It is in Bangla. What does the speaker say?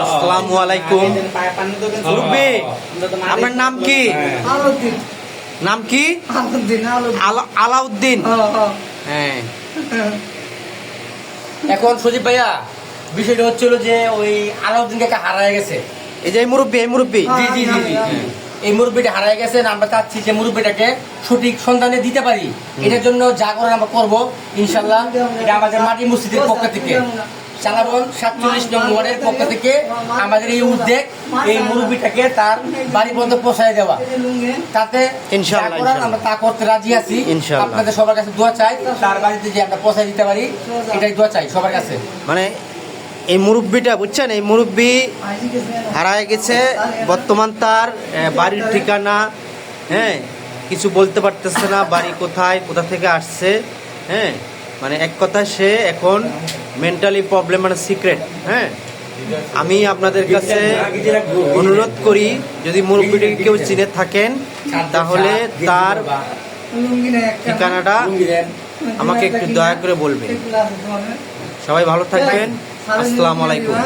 আসসালামু আলাইকুম মুরব্বি, আপনার নাম কি? নাম কি? আলাউদ্দিন। হ্যাঁ, এখন সজীব ভাইয়া বিষয়টা হচ্ছিল যে ওই আলাউদ্দিন কাকা হারায় গেছে। এই যে এই মুরব্বি জি জি জি জি এই মুরব্বীটা হারায় গেছে। আমরা চাচ্ছি যে মুরব্বীটাকে সঠিক সন্ধানে দিতে পারি। এটার জন্য যা করার আমরা করবো ইনশাল্লাহ। এটা আমাদের মাটি মসজিদের পক্ষ থেকে, চালাবন 47 নং ওয়ার্ডের পক্ষ থেকে আমাদের এই উদ্যোগ, এই মুরব্বীটাকে তার বাড়ি পর্যন্ত পৌঁছায় দেওয়া। তাতে ইনশাআল্লাহ আমরা তা করতে রাজি আছি। ইনশাআল্লাহ আপনাদের সবার কাছে দোয়া চাই, তার বাড়িতে যে আমরা পৌঁছায় দিতে পারি, এটাই দোয়া চাই সবার কাছে। মানে এই মুরব্বিটা বুঝছেন, এই মুরব্বি হারায় গেছে। বর্তমান তার বাড়ির ঠিকানা, হ্যাঁ, কিছু বলতে পারতেছে না, বাড়ি কোথায়, কোথা থেকে আসছে। হ্যাঁ, মানে এক কথায় সে এখন মেন্টালি প্রবলেম, মানে সিক্রেট। হ্যাঁ, আমি আপনাদের কাছে অনুরোধ করি, যদি মুরব্বিটিকে কেউ চিনে থাকেন তাহলে তার ঠিকানাটা আমাকে একটু দয়া করে বলবেন। সবাই ভালো থাকবেন। আসসালামু আলাইকুম।